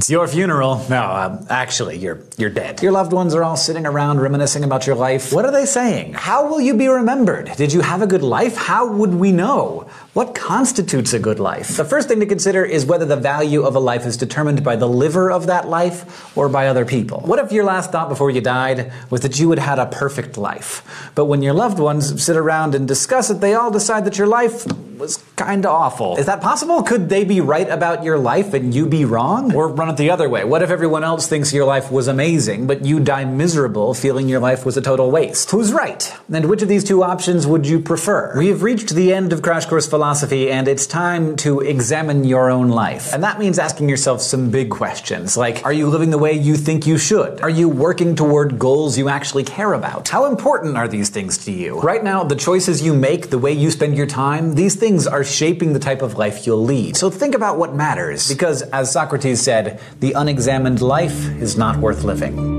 It's your funeral. No, actually, you're dead. Your loved ones are all sitting around reminiscing about your life. What are they saying? How will you be remembered? Did you have a good life? How would we know? What constitutes a good life? The first thing to consider is whether the value of a life is determined by the liver of that life or by other people. What if your last thought before you died was that you had had a perfect life, but when your loved ones sit around and discuss it, they all decide that your life was kinda awful? Is that possible? Could they be right about your life and you be wrong? Or run it the other way. What if everyone else thinks your life was amazing, but you die miserable feeling your life was a total waste? Who's right? And which of these two options would you prefer? We have reached the end of Crash Course Philosophy, and it's time to examine your own life. And that means asking yourself some big questions, like, are you living the way you think you should? Are you working toward goals you actually care about? How important are these things to you? Right now, the choices you make, the way you spend your time, these things are shaping the type of life you'll lead. So think about what matters, because as Socrates said, the unexamined life is not worth living.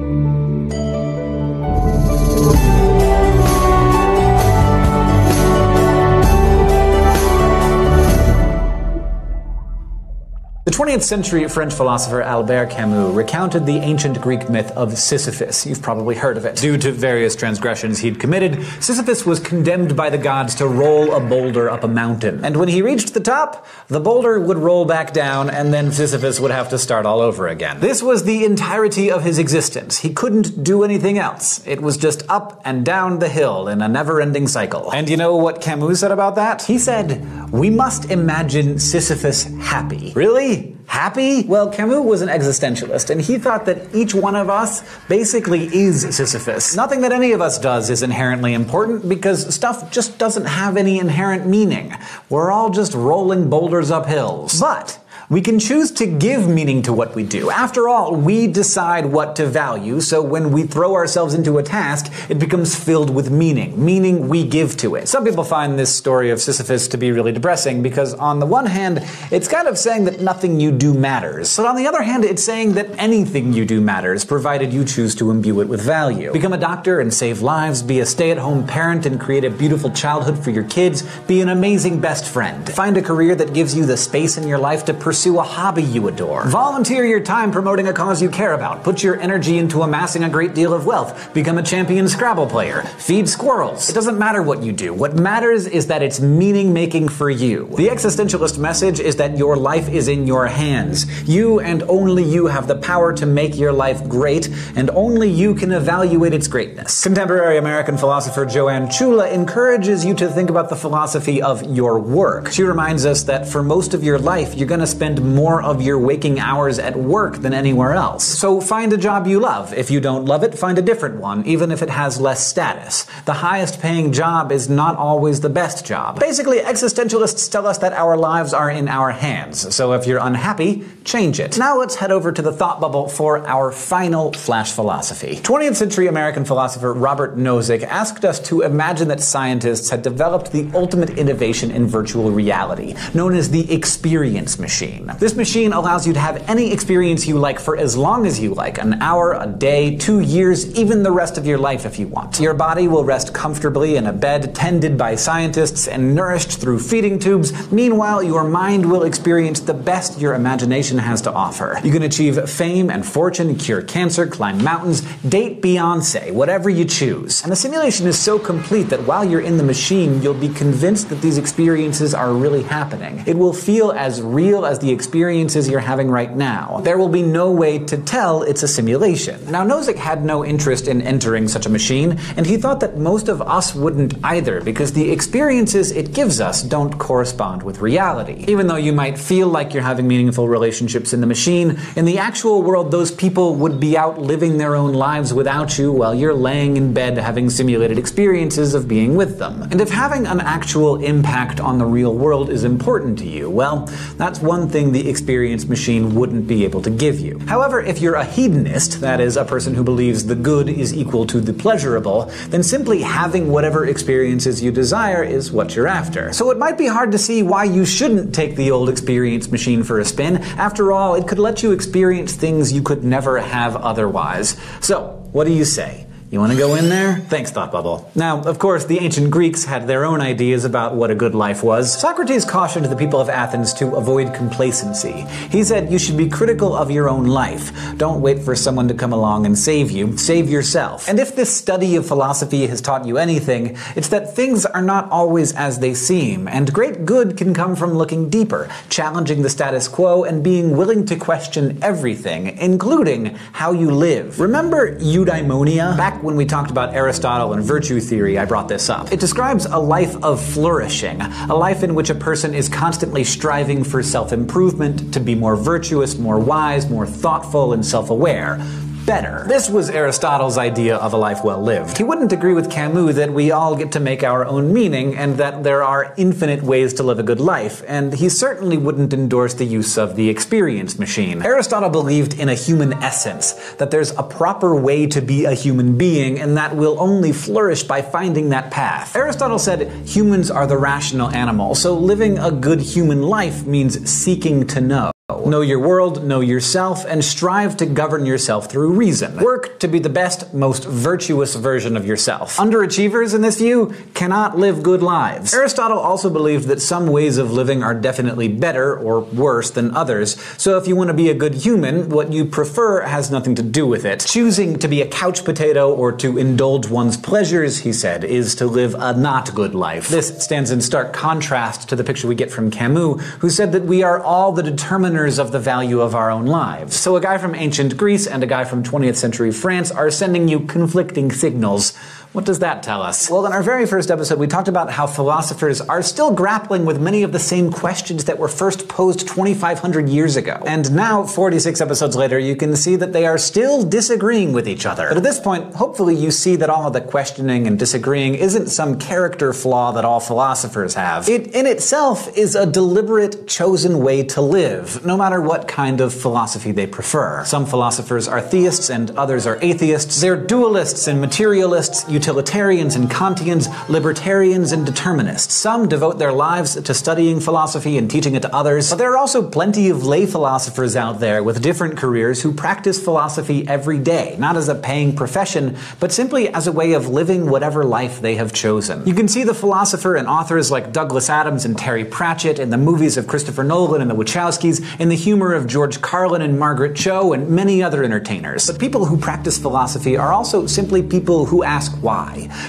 The 20th century French philosopher Albert Camus recounted the ancient Greek myth of Sisyphus. You've probably heard of it. Due to various transgressions he'd committed, Sisyphus was condemned by the gods to roll a boulder up a mountain. And when he reached the top, the boulder would roll back down, and then Sisyphus would have to start all over again. This was the entirety of his existence. He couldn't do anything else. It was just up and down the hill in a never-ending cycle. And you know what Camus said about that? He said, "We must imagine Sisyphus happy." Really? Happy? Well, Camus was an existentialist, and he thought that each one of us basically is Sisyphus. Nothing that any of us does is inherently important because stuff just doesn't have any inherent meaning. We're all just rolling boulders up hills. But we can choose to give meaning to what we do. After all, we decide what to value, so when we throw ourselves into a task, it becomes filled with meaning. Meaning we give to it. Some people find this story of Sisyphus to be really depressing because on the one hand, it's kind of saying that nothing you do matters. But on the other hand, it's saying that anything you do matters, provided you choose to imbue it with value. Become a doctor and save lives, be a stay-at-home parent and create a beautiful childhood for your kids, be an amazing best friend. Find a career that gives you the space in your life to pursue a hobby you adore. Volunteer your time promoting a cause you care about. Put your energy into amassing a great deal of wealth. Become a champion Scrabble player. Feed squirrels. It doesn't matter what you do. What matters is that it's meaning-making for you. The existentialist message is that your life is in your hands. You and only you have the power to make your life great, and only you can evaluate its greatness. Contemporary American philosopher Joanne Chula encourages you to think about the philosophy of your work. She reminds us that for most of your life, you're going to spend more of your waking hours at work than anywhere else. So find a job you love. If you don't love it, find a different one, even if it has less status. The highest paying job is not always the best job. Basically, existentialists tell us that our lives are in our hands. So if you're unhappy, change it. Now let's head over to the thought bubble for our final flash philosophy. 20th century American philosopher Robert Nozick asked us to imagine that scientists had developed the ultimate innovation in virtual reality, known as the experience machine. This machine allows you to have any experience you like for as long as you like, an hour, a day, 2 years, even the rest of your life if you want. Your body will rest comfortably in a bed tended by scientists and nourished through feeding tubes. Meanwhile, your mind will experience the best your imagination has to offer. You can achieve fame and fortune, cure cancer, climb mountains, date Beyonce, whatever you choose. And the simulation is so complete that while you're in the machine, you'll be convinced that these experiences are really happening. It will feel as real as the experiences you're having right now. There will be no way to tell it's a simulation. Now, Nozick had no interest in entering such a machine, and he thought that most of us wouldn't either, because the experiences it gives us don't correspond with reality. Even though you might feel like you're having meaningful relationships in the machine, in the actual world, those people would be out living their own lives without you while you're laying in bed having simulated experiences of being with them. And if having an actual impact on the real world is important to you, well, that's one thing the experience machine wouldn't be able to give you. However, if you're a hedonist, that is, a person who believes the good is equal to the pleasurable, then simply having whatever experiences you desire is what you're after. So it might be hard to see why you shouldn't take the old experience machine for a spin. After all, it could let you experience things you could never have otherwise. So, what do you say? You want to go in there? Thanks, Thought Bubble. Now, of course, the ancient Greeks had their own ideas about what a good life was. Socrates cautioned the people of Athens to avoid complacency. He said you should be critical of your own life. Don't wait for someone to come along and save you. Save yourself. And if this study of philosophy has taught you anything, it's that things are not always as they seem, and great good can come from looking deeper, challenging the status quo, and being willing to question everything, including how you live. Remember eudaimonia? Back when we talked about Aristotle and virtue theory, I brought this up. It describes a life of flourishing, a life in which a person is constantly striving for self-improvement, to be more virtuous, more wise, more thoughtful, and self-aware. Better. This was Aristotle's idea of a life well lived. He wouldn't agree with Camus that we all get to make our own meaning and that there are infinite ways to live a good life, and he certainly wouldn't endorse the use of the experience machine. Aristotle believed in a human essence, that there's a proper way to be a human being, and that we'll only flourish by finding that path. Aristotle said humans are the rational animal, so living a good human life means seeking to know. Know your world, know yourself, and strive to govern yourself through reason. Work to be the best, most virtuous version of yourself. Underachievers in this view cannot live good lives. Aristotle also believed that some ways of living are definitely better or worse than others, so if you want to be a good human, what you prefer has nothing to do with it. Choosing to be a couch potato or to indulge one's pleasures, he said, is to live a not good life. This stands in stark contrast to the picture we get from Camus, who said that we are all the determiners of the value of our own lives. So a guy from ancient Greece and a guy from 20th century France are sending you conflicting signals. What does that tell us? Well, in our very first episode, we talked about how philosophers are still grappling with many of the same questions that were first posed 2,500 years ago. And now, 46 episodes later, you can see that they are still disagreeing with each other. But at this point, hopefully you see that all of the questioning and disagreeing isn't some character flaw that all philosophers have. It, in itself, is a deliberate, chosen way to live, no matter what kind of philosophy they prefer. Some philosophers are theists and others are atheists. They're dualists and materialists, utilitarians and Kantians, libertarians and determinists. Some devote their lives to studying philosophy and teaching it to others, but there are also plenty of lay philosophers out there with different careers who practice philosophy every day, not as a paying profession, but simply as a way of living whatever life they have chosen. You can see the philosopher and authors like Douglas Adams and Terry Pratchett, in the movies of Christopher Nolan and the Wachowskis, in the humor of George Carlin and Margaret Cho, and many other entertainers. But people who practice philosophy are also simply people who ask why,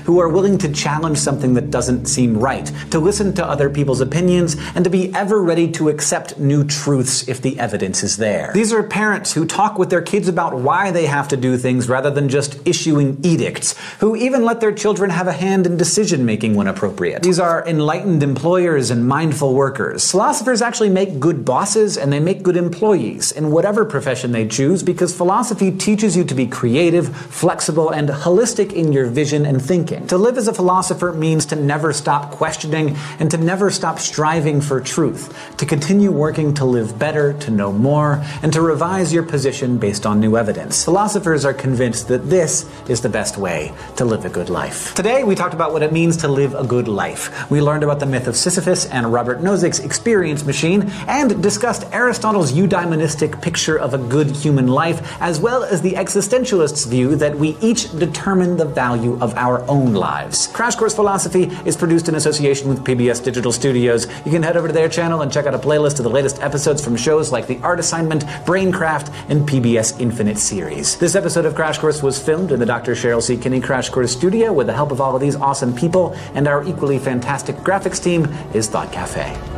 who are willing to challenge something that doesn't seem right, to listen to other people's opinions, and to be ever ready to accept new truths if the evidence is there. These are parents who talk with their kids about why they have to do things rather than just issuing edicts, who even let their children have a hand in decision-making when appropriate. These are enlightened employers and mindful workers. Philosophers actually make good bosses and they make good employees in whatever profession they choose, because philosophy teaches you to be creative, flexible, and holistic in your vision and thinking. To live as a philosopher means to never stop questioning and to never stop striving for truth, to continue working to live better, to know more, and to revise your position based on new evidence. Philosophers are convinced that this is the best way to live a good life. Today, we talked about what it means to live a good life. We learned about the myth of Sisyphus and Robert Nozick's experience machine, and discussed Aristotle's eudaimonistic picture of a good human life, as well as the existentialist's view that we each determine the value of our own lives. Crash Course Philosophy is produced in association with PBS Digital Studios. You can head over to their channel and check out a playlist of the latest episodes from shows like The Art Assignment, Braincraft, and PBS Infinite series. This episode of Crash Course was filmed in the Dr. Cheryl C. Kinney Crash Course studio with the help of all of these awesome people, and our equally fantastic graphics team is Thought Cafe.